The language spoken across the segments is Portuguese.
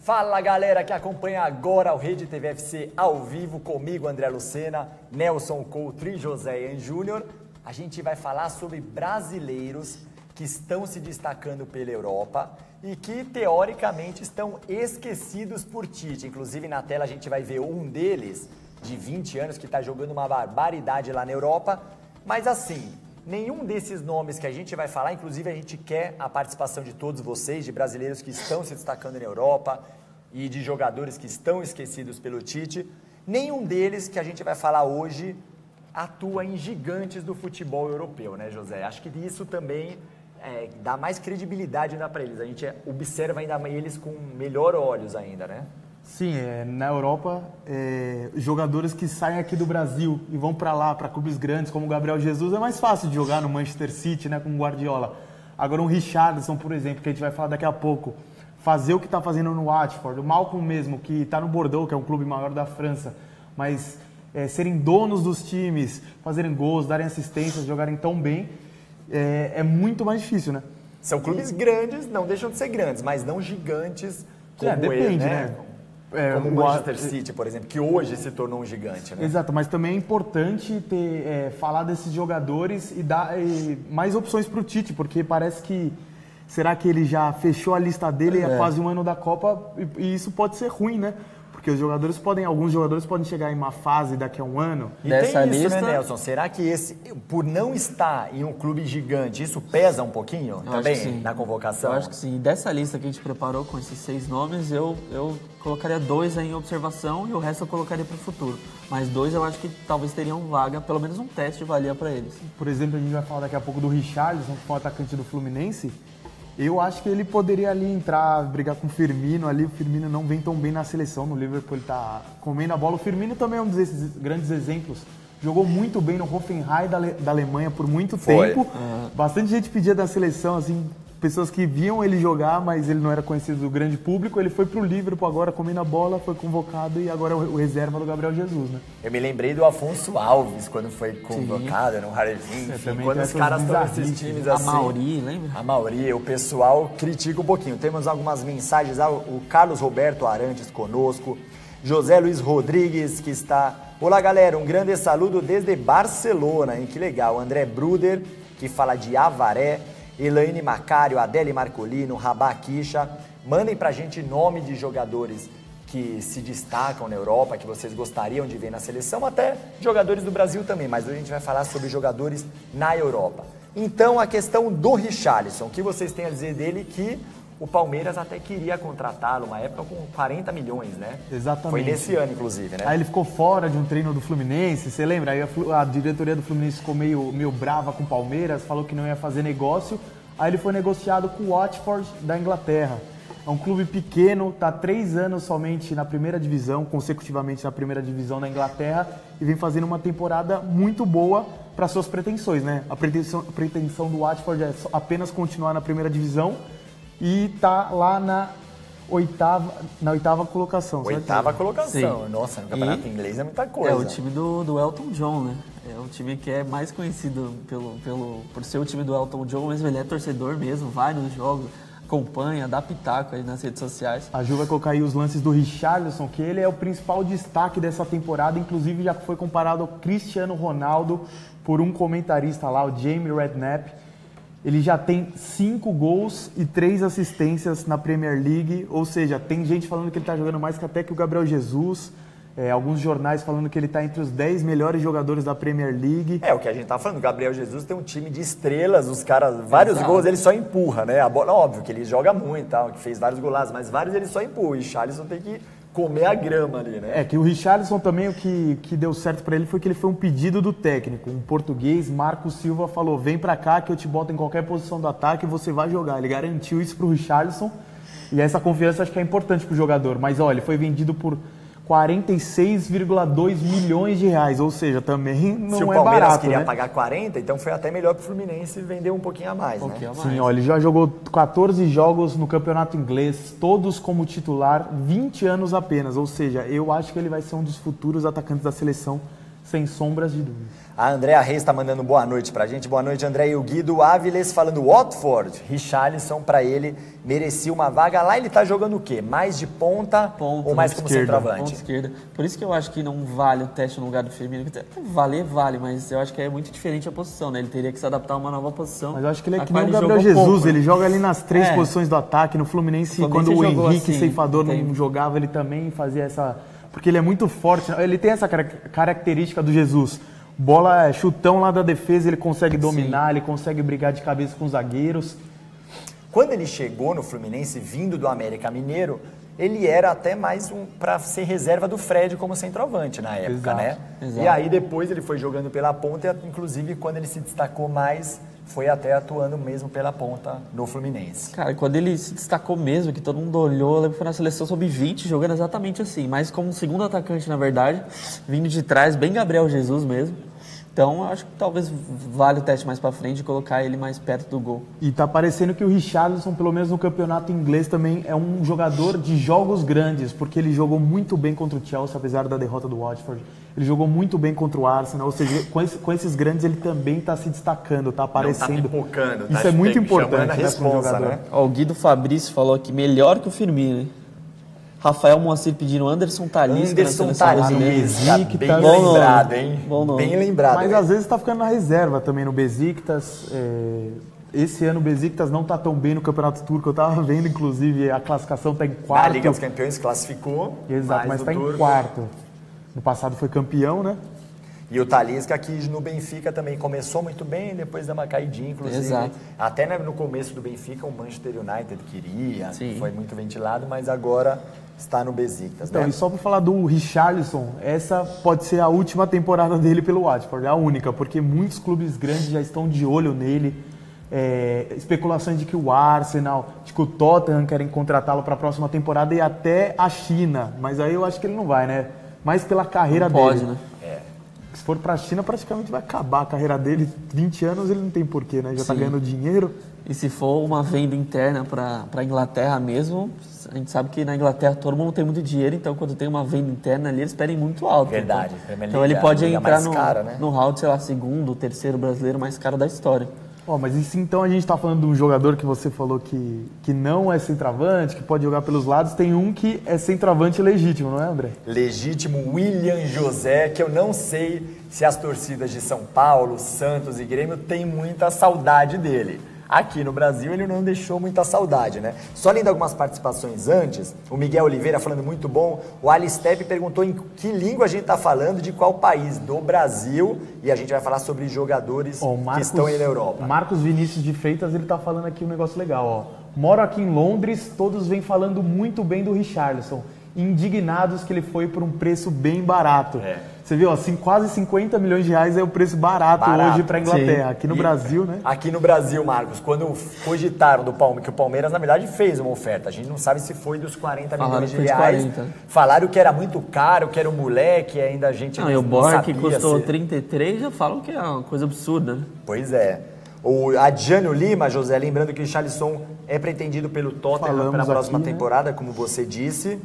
Fala galera que acompanha agora o Rede TV FC ao vivo comigo, André Lucena, Nelson Couto e José Ian Júnior. A gente vai falar sobre brasileiros que estão se destacando pela Europa e que teoricamente estão esquecidos por Tite. Inclusive na tela a gente vai ver um deles, de 20 anos, que está jogando uma barbaridade lá na Europa. Mas assim, nenhum desses nomes que a gente vai falar, inclusive a gente quer a participação de todos vocês, de brasileiros que estão se destacando na Europa e de jogadores que estão esquecidos pelo Tite, nenhum deles que a gente vai falar hoje atua em gigantes do futebol europeu, né, José? Acho que isso também dá mais credibilidade ainda para eles. A gente observa ainda eles com melhor olhos ainda, né? Sim, na Europa, jogadores que saem aqui do Brasil e vão para lá, para clubes grandes como o Gabriel Jesus, é mais fácil de jogar no Manchester City, né, com o Guardiola. Agora um Richarlison, por exemplo, que a gente vai falar daqui a pouco, fazer o que está fazendo no Watford, o Malcolm mesmo, que está no Bordeaux, que é um clube maior da França, mas serem donos dos times, fazerem gols, darem assistências, jogarem tão bem, é muito mais difícil, né? São clubes grandes, não deixam de ser grandes, mas não gigantes como depende, ele, né? Como o Manchester City, por exemplo, que hoje se tornou um gigante, né? Exato, mas também é importante falar desses jogadores e dar mais opções para o Tite, porque parece que será que ele já fechou a lista dele há quase um ano da Copa e isso pode ser ruim, né? Porque alguns jogadores podem chegar em uma fase daqui a um ano. E dessa tem isso, lista, né, Nelson? Será que por não estar em um clube gigante, isso pesa um pouquinho também na convocação? Eu acho que sim. Dessa lista que a gente preparou com esses 6 nomes, eu colocaria 2 aí em observação e o resto eu colocaria para o futuro. Mas 2 eu acho que talvez teriam vaga, pelo menos um teste valia para eles. Por exemplo, a gente vai falar daqui a pouco do Richarlison, que foi um atacante do Fluminense. Eu acho que ele poderia ali entrar, brigar com o Firmino ali. O Firmino não vem tão bem na seleção. No Liverpool ele tá comendo a bola. O Firmino também é um desses grandes exemplos. Jogou muito bem no Hoffenheim da Alemanha por muito tempo. Bastante gente pedia da seleção, assim, pessoas que viam ele jogar, mas ele não era conhecido do grande público. Ele foi pro Liverpool agora comendo a bola, foi convocado e agora é o reserva do Gabriel Jesus, né? Eu me lembrei do Afonso Alves quando foi convocado, no Harvey, quando os caras estão nesses times assim. A Mauri, lembra? A Mauri, o pessoal critica um pouquinho. Temos algumas mensagens, o Carlos Roberto Arantes conosco, José Luiz Rodrigues, que está... Olá, galera, um grande saludo desde Barcelona, hein? Que legal. André Bruder, que fala de Avaré, Elaine Macário, Adele Marcolino, Rabá Quicha. Mandem pra gente nome de jogadores que se destacam na Europa, que vocês gostariam de ver na seleção, até jogadores do Brasil também, mas hoje a gente vai falar sobre jogadores na Europa. Então, a questão do Richarlison, o que vocês têm a dizer dele? Que o Palmeiras até queria contratá-lo, uma época com 40 milhões, né? Exatamente. Foi nesse ano, inclusive, né? Aí ele ficou fora de um treino do Fluminense, você lembra? Aí a diretoria do Fluminense ficou meio brava com o Palmeiras, falou que não ia fazer negócio. Aí ele foi negociado com o Watford da Inglaterra. É um clube pequeno, está 3 anos somente na primeira divisão, consecutivamente na primeira divisão da Inglaterra, e vem fazendo uma temporada muito boa para suas pretensões, né? A pretensão do Watford é apenas continuar na primeira divisão e tá lá na oitava colocação. Oitava colocação. Sim. Nossa, no campeonato inglês é muita coisa. É o time do Elton John, né? É o time que é mais conhecido por ser o time do Elton John, mas ele é torcedor mesmo, vai nos jogos, acompanha, dá pitaco aí nas redes sociais. A Ju vai colocar aí os lances do Richarlison, que ele é o principal destaque dessa temporada, inclusive já foi comparado ao Cristiano Ronaldo por um comentarista lá, o Jamie Redknapp. Ele já tem 5 gols e 3 assistências na Premier League, ou seja, tem gente falando que ele está jogando mais que até que o Gabriel Jesus, alguns jornais falando que ele está entre os 10 melhores jogadores da Premier League. É, o que a gente tá falando, o Gabriel Jesus tem um time de estrelas, os caras, vários gols ele só empurra, né? A bola, óbvio que ele joga muito e tal, que fez vários golaços, mas vários ele só empurra, e Richarlison tem que comer a grama ali, né? É, que o Richarlison também, o que deu certo pra ele foi que ele foi um pedido do técnico. Um português, Marco Silva, falou: vem pra cá que eu te boto em qualquer posição do ataque e você vai jogar. Ele garantiu isso pro Richarlison e essa confiança acho que é importante pro jogador. Mas olha, ele foi vendido por 46,2 milhões de reais, ou seja, também não é barato. Se o Palmeiras queria né? pagar 40, então foi até melhor pro Fluminense vender um pouquinho a mais, né? Sim, ó, ele já jogou 14 jogos no campeonato inglês, todos como titular, 20 anos apenas, ou seja, eu acho que ele vai ser um dos futuros atacantes da seleção, sem sombras de dúvida. A Andréa Reis está mandando boa noite pra gente. Boa noite, André. E o Guido Áviles falando Watford. Richarlison, para ele, merecia uma vaga. Lá ele tá jogando o quê? Mais de ponta ou mais como centroavante? Ponta esquerda. Por isso que eu acho que não vale o teste no lugar do Firmino. Vale, mas eu acho que é muito diferente a posição, né? Ele teria que se adaptar a uma nova posição. Mas eu acho que ele é que nem o Gabriel Jesus. Pouco, ele joga ali nas 3 posições do ataque. No Fluminense quando o Henrique assim, Ceifador não jogava, ele também fazia essa... Porque ele é muito forte. Ele tem essa característica do Jesus. Bola, chutão lá da defesa, ele consegue dominar, ele consegue brigar de cabeça com os zagueiros. Quando ele chegou no Fluminense, vindo do América Mineiro, ele era até mais para ser reserva do Fred como centroavante na época, né? Exato. E aí depois ele foi jogando pela ponta, e inclusive quando ele se destacou mais, foi até atuando mesmo pela ponta no Fluminense. Cara, quando ele se destacou mesmo, que todo mundo olhou, eu lembro que foi na seleção sub-20, jogando exatamente assim, mas como segundo atacante, na verdade, vindo de trás, bem Gabriel Jesus mesmo. Então, eu acho que talvez vale o teste mais pra frente e colocar ele mais perto do gol. E tá parecendo que o Richarlison, pelo menos no campeonato inglês, também é um jogador de jogos grandes, porque ele jogou muito bem contra o Chelsea, apesar da derrota do Watford. Ele jogou muito bem contra o Arsenal, ou seja, com esses grandes ele também tá se destacando, tá aparecendo. Não tá pipocando, isso é muito importante, né, responsa, né? Ó, o Guido Fabrício falou aqui, melhor que o Firmino, hein? Rafael Moacir pedindo Anderson Talisca. Anderson Talisca, bem lembrado, hein? Bem lembrado. Mas às vezes tá ficando na reserva também no Besiktas. Esse ano o Besiktas não tá tão bem no Campeonato Turco. Eu tava vendo, inclusive, a classificação tá em quarto. Na Liga dos Campeões classificou. Exato, mas tá em quarto. No passado foi campeão, né? E o Talisca aqui no Benfica também começou muito bem, depois deu uma caidinha, inclusive. Exato. Até no começo do Benfica o Manchester United queria, foi muito ventilado, mas agora está no Besiktas. Então, né? E só para falar do Richarlison, essa pode ser a última temporada dele pelo Watford, a única, porque muitos clubes grandes já estão de olho nele. Especulações de que o Arsenal, de que o Tottenham querem contratá-lo para a próxima temporada e até a China, mas aí eu acho que ele não vai, né? Mais pela carreira dele. Pode, né? Se for para a China, praticamente vai acabar a carreira dele. 20 anos ele não tem porquê, né? Já está ganhando dinheiro. E se for uma venda interna para a Inglaterra mesmo, a gente sabe que na Inglaterra todo mundo tem muito dinheiro, então quando tem uma venda interna ali, eles pedem muito alto. Verdade. Então ele pode entrar né? no round, sei lá, segundo, terceiro brasileiro mais caro da história. Mas e se então a gente está falando de um jogador que você falou que não é centroavante, que pode jogar pelos lados, tem um que é centroavante legítimo, não é, André? Legítimo, William José, que eu não sei se as torcidas de São Paulo, Santos e Grêmio têm muita saudade dele. Aqui no Brasil ele não deixou muita saudade, né? Só lendo algumas participações antes, o Miguel Oliveira falando muito bom, o Alistep perguntou em que língua a gente está falando, de qual país, do Brasil, e a gente vai falar sobre jogadores que estão aí na Europa. Marcos Vinícius de Freitas, ele tá falando aqui um negócio legal, Moro aqui em Londres, todos vêm falando muito bem do Richarlison, indignados que ele foi por um preço bem barato. Você viu, quase 50 milhões de reais é o preço barato hoje para a Inglaterra. Sim. Aqui no Brasil, né? Aqui no Brasil, Marcos, quando cogitaram que o Palmeiras, na verdade, fez uma oferta. A gente não sabe se foi dos 40 milhões de reais. 40. Falaram que era muito caro, que era um moleque, ainda a gente não sabia. E o Borja, que custou 33, já falam que é uma coisa absurda, né? Pois é. O Adjânio Lima, José, lembrando que o Richarlison é pretendido pelo Tottenham para a próxima temporada, como você disse.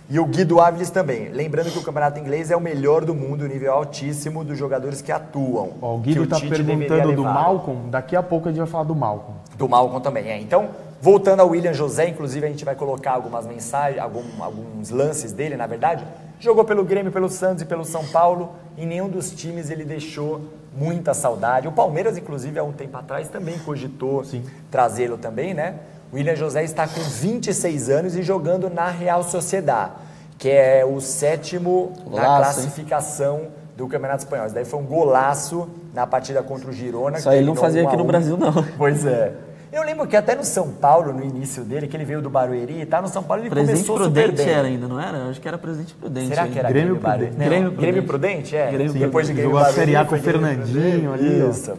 E o Guido Áviles também. Lembrando que o campeonato inglês é o melhor do mundo, o nível altíssimo dos jogadores que atuam. O Guido está perguntando do Malcom, daqui a pouco a gente vai falar do Malcom. Do Malcom também, Então, voltando ao William José, inclusive a gente vai colocar algumas mensagens, alguns lances dele, na verdade. Jogou pelo Grêmio, pelo Santos e pelo São Paulo. Em nenhum dos times ele deixou muita saudade. O Palmeiras, inclusive, há um tempo atrás também cogitou trazê-lo também, né? O William José está com 26 anos e jogando na Real Sociedad, que é o 7º na classificação do Campeonato Espanhol. Isso daí foi um golaço na partida contra o Girona. Só ele não fazia aqui no Brasil, não. Pois é. Eu lembro que até no São Paulo, no início dele, que ele veio do Barueri e tal, no São Paulo ele começou super bem. Era ainda, não era? Eu acho que era Presidente Prudente. Será que era Grêmio Prudente? Grêmio Prudente, Grêmio Depois de Grêmio jogou a Série A com o Fernandinho ali. Isso.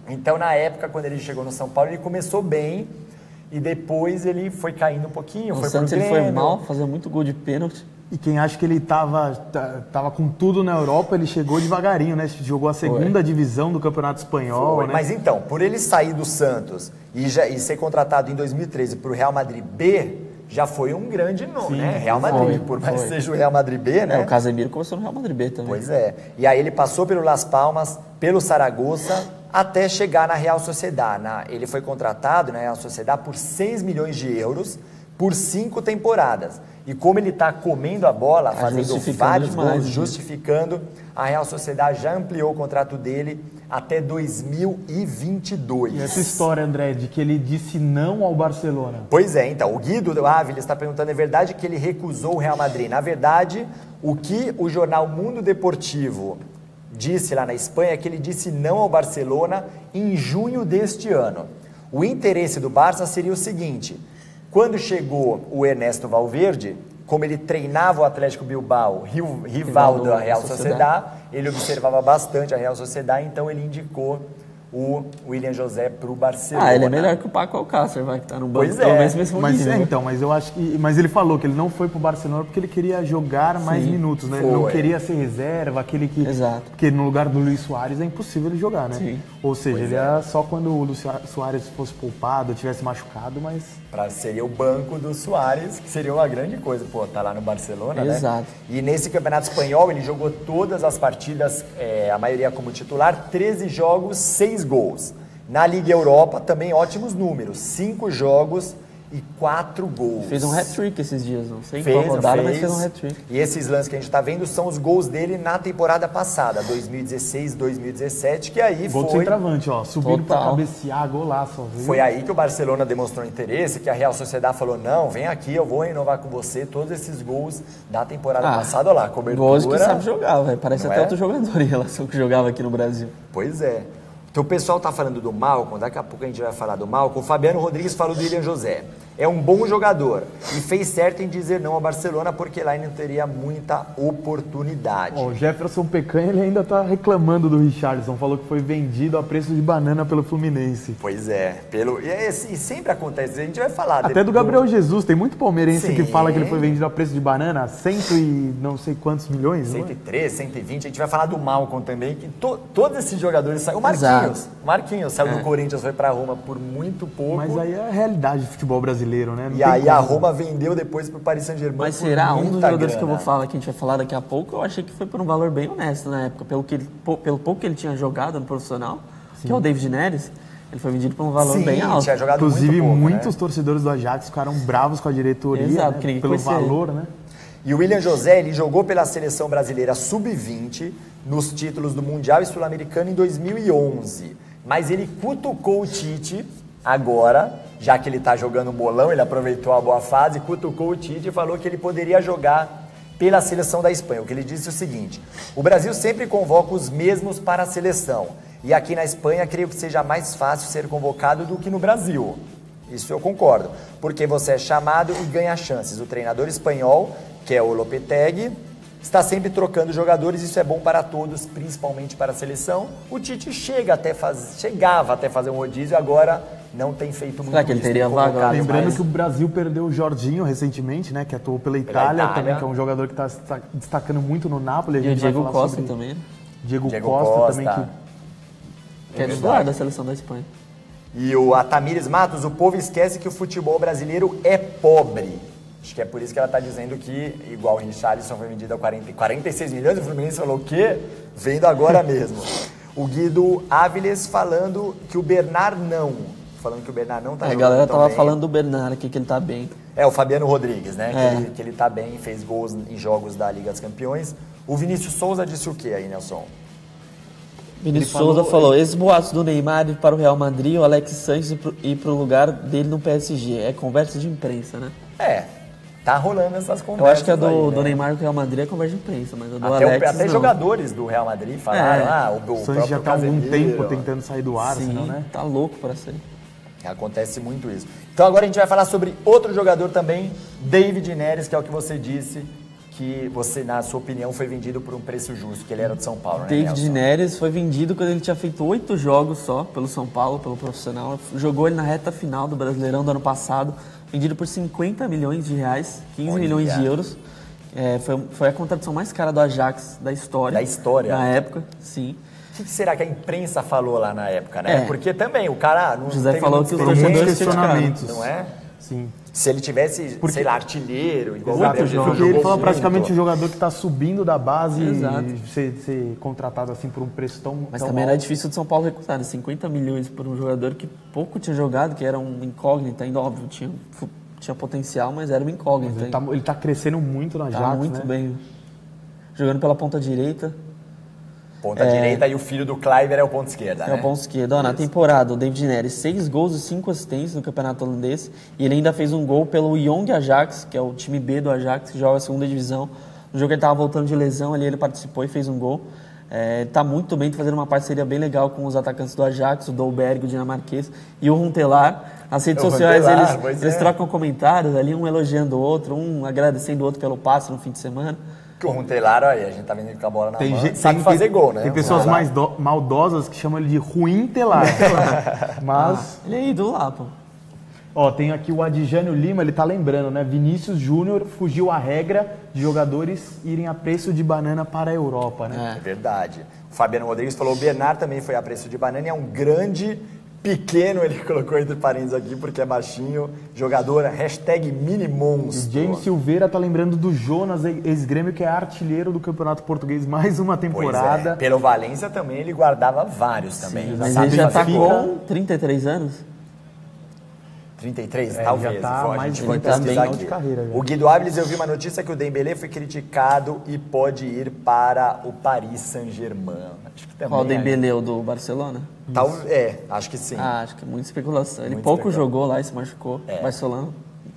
Então, na época, quando ele chegou no São Paulo, ele começou bem e depois ele foi caindo um pouquinho, foi pro Grêmio. Ele foi mal, fazia muito gol de pênalti. E quem acha que ele tava com tudo na Europa, ele chegou devagarinho, né? Jogou a segunda divisão do Campeonato Espanhol, né? Mas então, por ele sair do Santos e ser contratado em 2013 para o Real Madrid B, já foi um grande nome, Sim, né? Real Madrid, por mais que seja o Real Madrid B, né? O Casemiro começou no Real Madrid B também. Pois é. E aí ele passou pelo Las Palmas, pelo Saragossa, até chegar na Real Sociedad. Ele foi contratado na Real Sociedad por 6 milhões de euros por 5 temporadas. E como ele está comendo a bola, fazendo vários gols, justificando, a Real Sociedad já ampliou o contrato dele até 2022. E essa história, André, de que ele disse não ao Barcelona? Pois é, então, o Guido Ávila está perguntando, é verdade que ele recusou o Real Madrid? Na verdade, o que o jornal Mundo Deportivo disse lá na Espanha é que ele disse não ao Barcelona em junho deste ano. O interesse do Barça seria o seguinte: quando chegou o Ernesto Valverde, como ele treinava o Atlético Bilbao, rival da Real Sociedad, ele observava bastante a Real Sociedad, então ele indicou o William José para o Barcelona. Ele é melhor que o Paco Alcácer, vai, que tá no banco. Pois é. Mas eu acho que... Mas ele falou que ele não foi pro Barcelona porque ele queria jogar mais minutos, né? Ele não queria ser reserva, aquele que... Exato. Porque no lugar do Luis Suárez é impossível ele jogar, né? Sim. Ou seja, ele era só quando o Luis Suárez fosse poupado, tivesse machucado, mas... Seria o banco do Suárez, que seria uma grande coisa, tá lá no Barcelona, Exato. né? E nesse Campeonato Espanhol ele jogou todas as partidas, a maioria como titular, 13 jogos, 6 gols. Na Liga Europa também ótimos números, 5 jogos e 4 gols. Fez um hat-trick esses dias, não sei em qual rodada, mas fez um hat-trick. E esses lances que a gente está vendo são os gols dele na temporada passada, 2016, 2017, que aí gol foi... do centroavante, ó, subindo para cabecear, golaço. Viu? Foi aí que o Barcelona demonstrou interesse, que a Real Sociedad falou, não, vem aqui, eu vou renovar com você todos esses gols da temporada passada, olha lá, cobertura... Gols que sabe jogar, velho, parece até outro jogador em relação ao que jogava aqui no Brasil. Pois é. Então o pessoal tá falando do Malcom, daqui a pouco a gente vai falar do Malcom. O Fabiano Rodrigues falou do William José. É um bom jogador e fez certo em dizer não ao Barcelona porque lá ele não teria muita oportunidade. O Jefferson Pecanha ele ainda tá reclamando do Richarlison, falou que foi vendido a preço de banana pelo Fluminense. Pois é, e sempre acontece, a gente vai falar. Até do Gabriel Jesus, tem muito palmeirense que fala que ele foi vendido a preço de banana, 100 e não sei quantos milhões. 113, 120, a gente vai falar do Malcom também, que todos esses jogadores saíram. O Marquinhos saiu do Corinthians, foi pra Roma por muito pouco. Mas aí é a realidade do futebol brasileiro, né? E aí a Roma vendeu depois pro Paris Saint-Germain. Mas será um dos jogadores que eu vou falar, que a gente vai falar daqui a pouco, eu achei que foi por um valor bem honesto na época, pelo pouco que ele tinha jogado no profissional, que é o David Neres. Ele foi vendido por um valor bem alto. Tinha jogado inclusive, muito pouco, muitos torcedores do Ajax ficaram bravos com a diretoria, exato, né? Pelo valor, né? E o William José, ele jogou pela seleção brasileira sub-20 nos títulos do Mundial e Sul-Americano em 2011. Mas ele cutucou o Tite agora, já que ele está jogando bolão, ele aproveitou a boa fase, cutucou o Tite e falou que ele poderia jogar pela seleção da Espanha. O que ele disse é o seguinte: o Brasil sempre convoca os mesmos para a seleção. E aqui na Espanha, creio que seja mais fácil ser convocado do que no Brasil. Isso eu concordo, porque você é chamado e ganha chances. O treinador espanhol, que é o Lopetegui, está sempre trocando jogadores, isso é bom para todos, principalmente para a seleção. O Tite chegava até fazer um rodízio, agora não tem feito muito. Será que ele teria vaga? Lembrando que o Brasil perdeu o Jorginho recentemente, né, que atuou pela Itália, também, que é um jogador que está destacando muito no Napoli. E o Diego Costa também. Diego Costa também, que é titular da seleção da Espanha. E o Atamires Matos, o povo esquece que o futebol brasileiro é pobre. Acho que é por isso que ela está dizendo que, igual o Richarlison foi vendido a 46 milhões, o Fluminense falou o quê? Vendo agora mesmo. O Guido Áviles falando que o Bernard não está jogando. A galera tava falando do Bernard aqui, que ele tá bem. O Fabiano Rodrigues, né? Que ele tá bem, fez gols em jogos da Liga dos Campeões. O Vinícius Souza disse o quê aí, Nelson? Vinícius Souza falou, esses boatos do Neymar ir para o Real Madrid, o Alex Sanches ir para o lugar dele no PSG. É conversa de imprensa, né? Tá rolando essas conversas. Eu acho que a do né? Neymar com o Real Madrid é conversa de imprensa, mas a do Alex até não. Jogadores do Real Madrid falaram, o Sanches já tá há algum tempo tentando sair do Arsenal, né? Tá louco para sair. Acontece muito isso. Então agora a gente vai falar sobre outro jogador também, David Neres, que é o que você disse, que você, na sua opinião, foi vendido por um preço justo, que ele era de São Paulo, né, David Nelson? Neres foi vendido quando ele tinha feito 8 jogos só pelo São Paulo, pelo profissional. Jogou ele na reta final do Brasileirão do ano passado, vendido por 50 milhões de reais, 15 milhões de euros. Foi a contratação mais cara do Ajax da história. Da história? Na época, sim. O que será que a imprensa falou lá na época, né? Porque também o cara não José teve falou muito que os experiência, torcedores questionamentos. não é? Sim. Se ele tivesse, sei lá, artilheiro, igual o Exato, Gabriel Jesus porque ele jogou fala muito. praticamente o jogador que está subindo da base Exato. e ser contratado assim por um preço tão Mas tão também alto. era difícil de São Paulo recusar, né? 50 milhões por um jogador que pouco tinha jogado, que era um incógnito ainda, óbvio, tinha potencial, mas era um incógnito. Ele tá crescendo muito na Tá Ajax, muito né? bem. Jogando pela ponta direita. Ponta direita e o filho do Kluivert é o ponto esquerda, É né? o ponto esquerdo. Ó, na temporada, o David Neres, 6 gols e 5 assistências no campeonato holandês. E ele ainda fez um gol pelo Jong Ajax, que é o time B do Ajax, que joga a segunda divisão. No jogo ele estava voltando de lesão, ali ele participou e fez um gol. Ele tá muito bem, tá fazendo uma parceria bem legal com os atacantes do Ajax, o Dolberg, o dinamarquês, e o Huntelaar. As redes sociais, eles trocam comentários ali, um elogiando o outro, um agradecendo o outro pelo passe no fim de semana. Que o Huntelaar, olha, a gente tá vendo ele com a bola na mão, Gente, sabe fazer gol, né? Tem pessoas mais maldosas que chamam ele de ruim telar. Mas, Ele é ídolo lá, pô. ó, tem aqui o Adjânio Lima, ele tá lembrando, né? Vinícius Júnior fugiu à regra de jogadores irem a preço de banana para a Europa, né? É verdade. O Fabiano Rodrigues falou, o Bernard também foi a preço de banana e é um grande pequeno, ele colocou entre parênteses aqui porque é baixinho, jogador, hashtag mini monstro. James Silveira tá lembrando do Jonas, ex-grêmio, que é artilheiro do Campeonato Português, mais uma temporada. Pois é. Pelo Valência também ele guardava vários também. Mas Sabe ele já fazer tá gol. com 33 anos? 33, É, talvez. já tá A mais gente de vai 30 anos pesquisar de aqui. carreira, já. O Guido Áviles, eu vi uma notícia que o Dembélé foi criticado e pode ir para o Paris Saint-Germain. Acho que também Qual o Dembélé, o do Barcelona? acho que sim. Acho que é muita especulação. Ele Muita pouco especulação. jogou lá e se machucou. Barcelona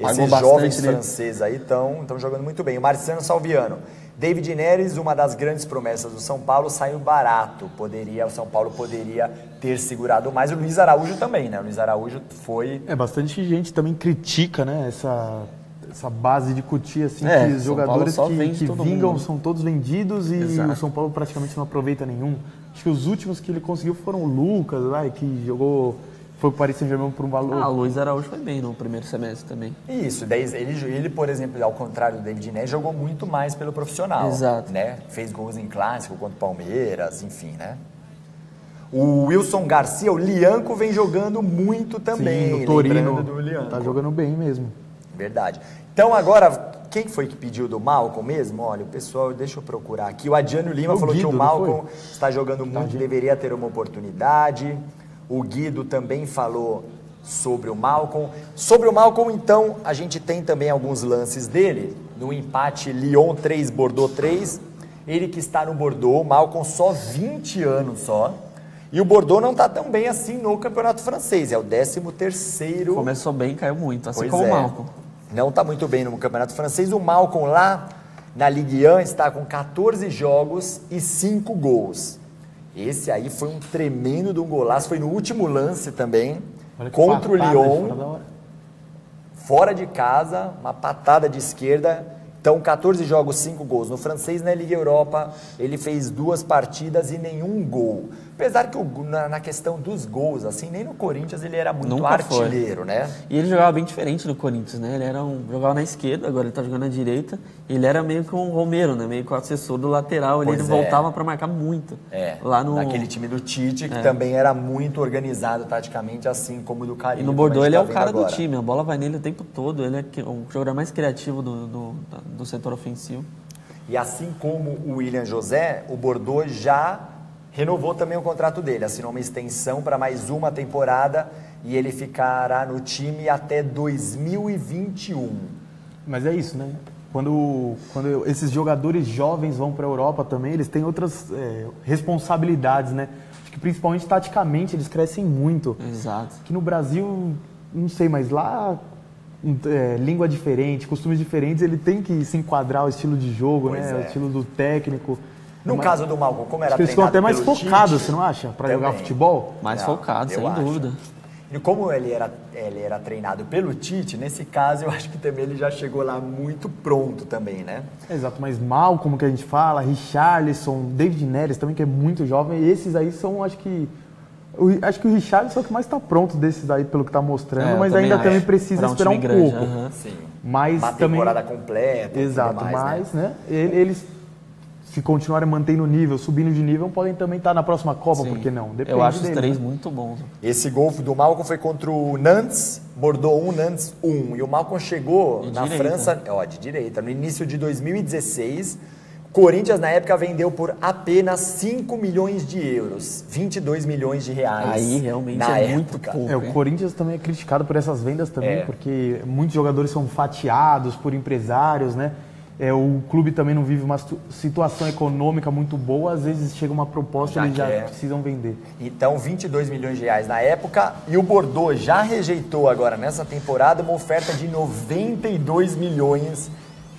pagou Esses bastante jovens dele. franceses aí estão jogando muito bem. O Marciano Salviano. David Neres, uma das grandes promessas do São Paulo, saiu barato. O São Paulo poderia ter segurado mais. O Luiz Araújo também, né? O Luiz Araújo foi... Bastante gente também critica, né, essa base de Cotia, assim, É, que os São Paulo jogadores só que vende todo vingam mundo. são todos vendidos e Exato. o São Paulo praticamente não aproveita nenhum. Acho que os últimos que ele conseguiu foram o Lucas, que jogou, foi para o Paris Saint-Germain por um valor... O Luiz Araújo foi bem no primeiro semestre também. Isso, daí ele, por exemplo, ao contrário do David Neres, jogou muito mais pelo profissional. Exato. Né? Fez gols em clássico contra o Palmeiras, enfim, né? O Wilson Garcia, o Lianco, vem jogando muito também. Sim, o Torino lembrando do Lianco. tá jogando bem mesmo. Verdade. Então agora, quem foi que pediu do Malcom mesmo? Olha, o pessoal, deixa eu procurar aqui. O Adjânio Lima O falou Guido, que o não Malcom está jogando muito, deveria ter uma oportunidade. O Guido também falou sobre o Malcom. Sobre o Malcom, então, a gente tem também alguns lances dele. No empate Lyon 3, Bordeaux 3. Ele que está no Bordeaux, o Malcom só 20 anos só. E o Bordeaux não está tão bem assim no campeonato francês. É o 13º. Começou bem, caiu muito, assim Pois como é. o Malcom. Não está muito bem no campeonato francês. O Malcom lá na Ligue 1 está com 14 jogos e 5 gols. Esse aí foi um tremendo de um golaço. Foi no último lance também, Olha que contra o patada, Lyon, fora da hora. fora de casa, uma patada de esquerda. Então, 14 jogos, 5 gols. No francês, na Liga Europa, ele fez 2 partidas e nenhum gol. Apesar que na questão dos gols, assim, nem no Corinthians ele era muito Nunca foi. artilheiro, né? E ele jogava bem diferente no Corinthians, né? Ele jogava na esquerda, agora ele tá jogando na direita. Ele era meio que um Romero, né? Meio que o assessor do lateral. Ele Pois é. voltava para marcar muito. Lá no... Naquele time do Tite, que também era muito organizado taticamente, assim como o do Carille. E no Bordeaux ele é o tá cara vendo do agora. time, a bola vai nele o tempo todo. Ele é o jogador mais criativo do setor ofensivo. E assim como o William José, o Bordeaux já renovou também o contrato dele, assinou uma extensão para mais uma temporada e ele ficará no time até 2021. Mas é isso, né? Quando esses jogadores jovens vão para a Europa também, eles têm outras responsabilidades, né? Acho que principalmente taticamente eles crescem muito. Exato. Aqui no Brasil, não sei, mas lá língua diferente, costumes diferentes, ele tem que se enquadrar ao estilo de jogo, Pois né? é. O estilo do técnico. No caso do Malcom, como era Acho que eles ficam treinado até mais pelo focados, Tite, você não acha? Para também. jogar futebol? Mais Não, focado, eu sem acho. dúvida. E como ele era treinado pelo Tite, nesse caso eu acho que também ele já chegou lá muito pronto também, né? Exato, mas mal, como que a gente fala, Richarlison, David Neres também, que é muito jovem, e esses aí são, acho que o Richarlison é o que mais está pronto desses aí, pelo que está mostrando, eu mas também ainda acho. também precisa Pra um esperar time um grande, pouco. aham. Sim. Mas Uma também... temporada completa. e Exato, tudo mais, mas né, eles, se continuarem mantendo o nível, subindo de nível, podem também estar na próxima Copa, Sim. por que não? Depende Eu acho os deles, três né? muito bons. Esse gol do Malcom foi contra o Nantes Bordeaux 1, Nantes 1. E o Malcom chegou De na direita. França, de direita, no início de 2016. Corinthians, na época, vendeu por apenas 5 milhões de euros, 22 milhões de reais. Aí realmente na é época. muito pouco. O Corinthians também é criticado por essas vendas também, É. porque muitos jogadores são fatiados por empresários, né? O clube também não vive uma situação econômica muito boa, às vezes chega uma proposta e eles já precisam vender. Então, 22 milhões de reais na época. E o Bordeaux já rejeitou agora, nessa temporada, uma oferta de 92 milhões,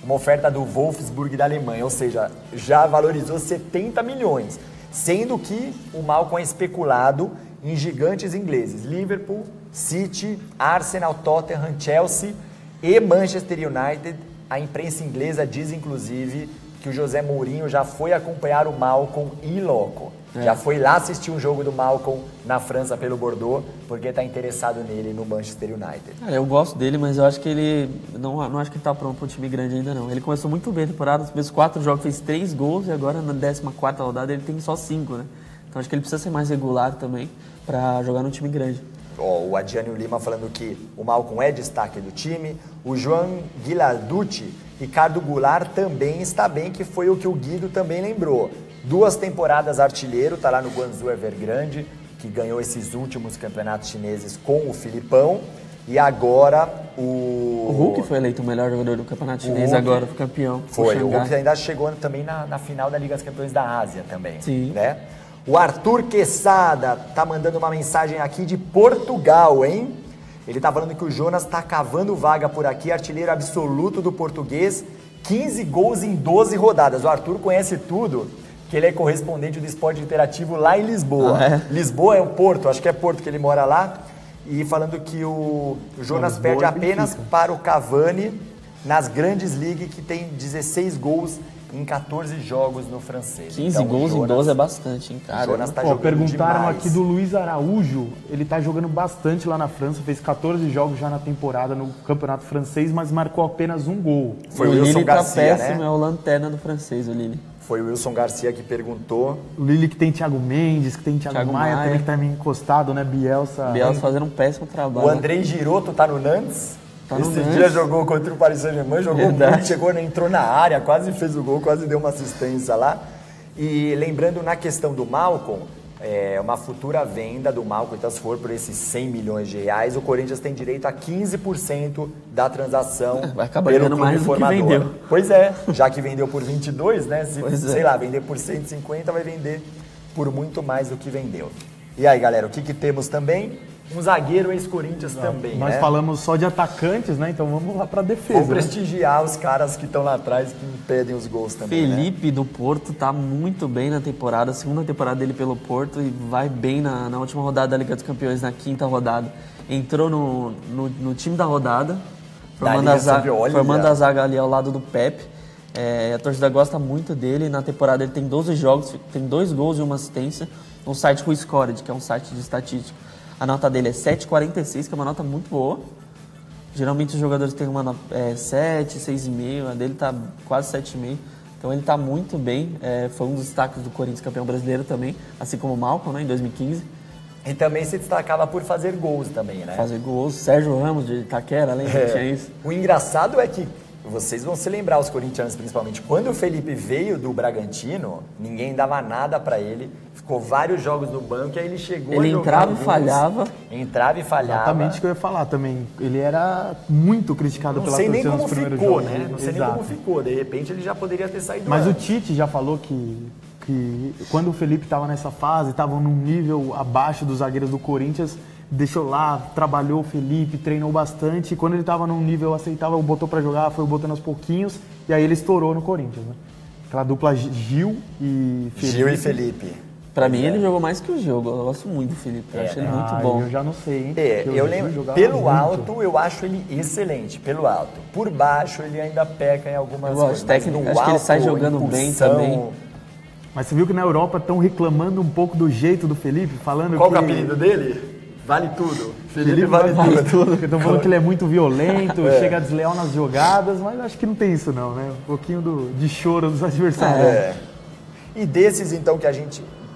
uma oferta do Wolfsburg da Alemanha. Ou seja, já valorizou 70 milhões. Sendo que o Malcom é especulado em gigantes ingleses. Liverpool, City, Arsenal, Tottenham, Chelsea e Manchester United. A imprensa inglesa diz, inclusive, que o José Mourinho já foi acompanhar o Malcom in loco. Já foi lá assistir um jogo do Malcom na França pelo Bordeaux, porque está interessado nele no Manchester United. Cara, eu gosto dele, mas eu acho que ele... Não acho que ele tá pronto para um time grande ainda, não. Ele começou muito bem a temporada, nos primeiros 4 jogos fez 3 gols e agora na 14ª rodada ele tem só 5, né? Então acho que ele precisa ser mais regular também para jogar num time grande. O Adriano Lima falando que o Malcom é destaque do time. O João Guilarducci, Ricardo Goulart também está bem, que foi o que o Guido também lembrou. 2 temporadas artilheiro, tá lá no Guangzhou Evergrande, que ganhou esses últimos campeonatos chineses com o Filipão. E agora O Hulk foi eleito o melhor jogador do campeonato chinês, Hulk agora foi campeão. Foi, o Xangai. Hulk ainda chegou também na final da Liga dos Campeões da Ásia também. Sim. Né? O Arthur Quesada tá mandando uma mensagem aqui de Portugal, hein? Ele tá falando que o Jonas tá cavando vaga por aqui, artilheiro absoluto do português, 15 gols em 12 rodadas. O Arthur conhece tudo, que ele é correspondente do esporte interativo lá em Lisboa. Ah, é? Lisboa é o Porto, acho que é Porto que ele mora lá. E falando que o Jonas Lisboa perde é apenas Benfica. para o Cavani nas Grandes League, que tem 16 gols em 14 jogos no francês. 15 Então, gols o em Jonas- 12 é bastante, hein, cara? O Jonas tá Ó, jogando perguntaram demais. aqui do Luiz Araújo, ele tá jogando bastante lá na França, fez 14 jogos já na temporada no campeonato francês, mas marcou apenas um gol. Foi o Lille Wilson tá Garcia, péssimo, né? é o lanterna do francês, o Lille. Foi o Wilson Garcia que perguntou. O Lille que tem Thiago Mendes, que tem Thiago Thiago Maia, Maia. também que tá meio encostado, né? Bielsa. Bielsa fazendo um péssimo trabalho. O Andrei Giroto tá no Nantes. Tá no Esse Nantes. dia jogou contra o Paris Saint-Germain, jogou Verdade. muito, chegou, entrou na área, quase fez o gol, quase deu uma assistência lá. E lembrando na questão do Malcom, uma futura venda do Malcom, então se for por esses 100 milhões de reais, o Corinthians tem direito a 15% da transação Vai acabar pelo ganhando clube mais do que formador. vendeu. Pois é, já que vendeu por 22, né? Se, Pois é. sei lá, vender por 150, vai vender por muito mais do que vendeu. E aí, galera, o que temos também? Um zagueiro ex-Corinthians também, Nós né? falamos só de atacantes, né? Então vamos lá pra defesa. Vamos né? prestigiar os caras que estão lá atrás, que impedem os gols também, né? Felipe do Porto tá muito bem na temporada, a segunda temporada dele pelo Porto e vai bem na última rodada da Liga dos Campeões, na 5ª rodada. Entrou no time da rodada, formando, Liga a zaga, Campeões, formando já. a zaga ali ao lado do Pepe. A torcida gosta muito dele, na temporada ele tem 12 jogos, tem 2 gols e 1 assistência no site WhoScored, que é um site de estatística. A nota dele é 7,46, que é uma nota muito boa. Geralmente os jogadores têm uma nota 7, 6,5, a dele tá quase 7,5. Então ele tá muito bem, foi um dos destaques do Corinthians campeão brasileiro também, assim como o Malcom, né, em 2015. E também se destacava por fazer gols também, né? Fazer gols, Sérgio Ramos de Itaquera, lembra? Tinha isso. O engraçado é que vocês vão se lembrar, os corintianos principalmente, quando o Felipe veio do Bragantino, ninguém dava nada pra ele, ficou vários jogos no banco e aí ele chegou Ele a jogar entrava e alguns. falhava. Entrava e falhava. Exatamente o que eu ia falar também. Ele era muito criticado Não pela sei nem torcida como nos primeiros ficou, jogos. né? Não sei nem Exato. como ficou. De repente ele já poderia ter saído Mas o antes. Tite já falou que quando o Felipe estava nessa fase, estava num nível abaixo dos zagueiros do Corinthians, deixou lá, trabalhou o Felipe, treinou bastante. E quando ele estava num nível aceitável, botou para jogar, foi botando aos pouquinhos. E aí ele estourou no Corinthians, né? Aquela dupla Gil e Felipe. Gil e Felipe. Pra mim ele jogou mais que o Gil, eu gosto muito do Felipe, eu acho ele muito bom. Eu já não sei, hein? É, Porque o eu Gil lembro, jogava pelo muito. alto eu acho ele excelente, pelo alto. Por baixo ele ainda peca em algumas Eu gosto, coisas. Mas técnico, no acho que ele sai alto, jogando bem impulsão- também. Mas você viu que na Europa estão reclamando um pouco do jeito do Felipe, falando Qual que... que é o apelido dele? Vale tudo. Felipe vale tudo. Porque estão falando que ele é muito violento, chega desleal nas jogadas, mas acho que não tem isso não, né? Um pouquinho de choro dos adversários. É. E desses então que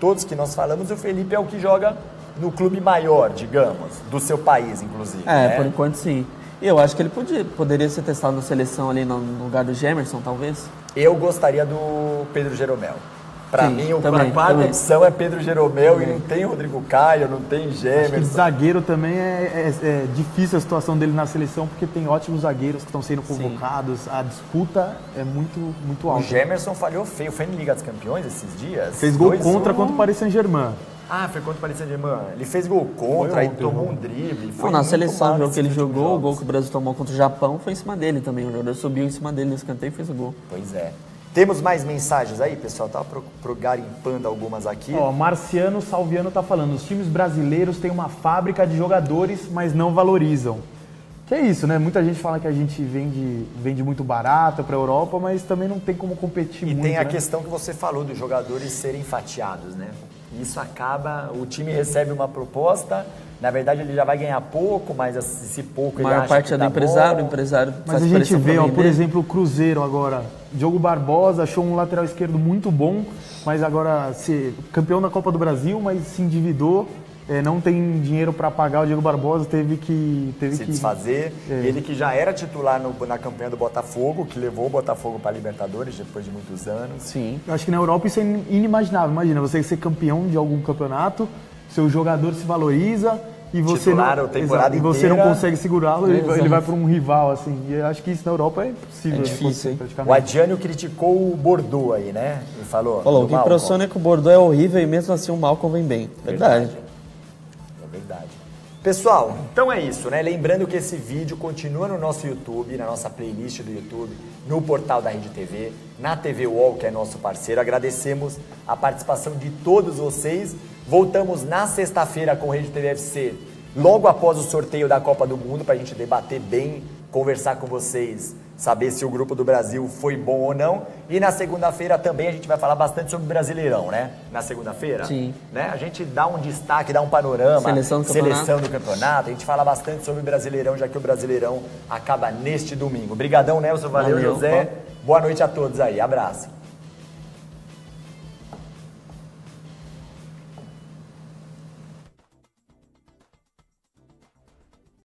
todos que nós falamos, o Felipe é o que joga no clube maior, digamos, do seu país, inclusive. É, né? por enquanto sim. E eu acho que ele poderia ser testado na seleção ali no lugar do Gemerson, talvez. Eu gostaria do Pedro Jeromel. Pra Sim, mim, também, a quarta também. opção é Pedro Jeromel e não tem Rodrigo Caio, não tem Acho que Gemerson. zagueiro também é difícil a situação dele na seleção, porque tem ótimos zagueiros que estão sendo convocados. A disputa é muito, muito O alta. Gemerson falhou feio, foi em Liga dos Campeões esses dias. Fez gol 2-1. contra o Paris Saint-Germain. Ah, foi contra o Paris Saint-Germain. Ele fez gol contra, Foi aí ontem, tomou né? um drible. Não, Foi na muito seleção, mal o jogo que ele nesses últimos jogou, o jogos. gol que o Brasil tomou contra o Japão foi em cima dele também. O jogador subiu em cima dele no escanteio e fez o gol. Pois é. Temos mais mensagens aí, pessoal? Tava garimpando algumas aqui. Ó, Marciano Salviano tá falando, os times brasileiros têm uma fábrica de jogadores, mas não valorizam. Que é isso, né? Muita gente fala que a gente vende muito barato pra Europa, mas também não tem como competir E muito, tem a né? questão que você falou dos jogadores serem fatiados, né? Isso acaba, o time recebe uma proposta, na verdade ele já vai ganhar pouco, mas esse pouco A ele maior acha parte que é do tá empresário, bom. o empresário Mas faz a gente pressão pra vê, ó, por vender. exemplo, o Cruzeiro agora. Diogo Barbosa achou um lateral esquerdo muito bom, mas agora campeão da Copa do Brasil, mas se endividou, não tem dinheiro para pagar o Diogo Barbosa, teve que Se desfazer. Ele que já era titular na campanha do Botafogo, que levou o Botafogo para a Libertadores depois de muitos anos. Sim. Eu acho que na Europa isso é inimaginável. Imagina, você ser campeão de algum campeonato, seu jogador se valoriza e você Titular não, a temporada e você não inteira. consegue segurá-lo, ele Exato. vai para um rival, assim. E eu acho que isso na Europa é impossível. É difícil, hein? O praticamente. Adjânio criticou o Bordeaux aí, né? Ele falou. Falou, do o que Malcom. impressiona é que o Bordeaux é horrível e mesmo assim o Malcom vem bem. Verdade. É verdade. Pessoal, então é isso, né? Lembrando que esse vídeo continua no nosso YouTube, na nossa playlist do YouTube, no portal da Rede TV, na TV UOL, que é nosso parceiro. Agradecemos a participação de todos vocês. Voltamos na sexta-feira com o Rede TV FC, logo após o sorteio da Copa do Mundo, para a gente debater bem, conversar com vocês, saber se o grupo do Brasil foi bom ou não. E na segunda-feira também a gente vai falar bastante sobre o Brasileirão, né? Na segunda-feira. Sim. Né? A gente dá um destaque, dá um panorama. Seleção do campeonato. A gente fala bastante sobre o Brasileirão, já que o Brasileirão acaba neste domingo. Obrigadão, Nelson. Valeu, Valeu, José. Boa noite a todos aí. Abraço.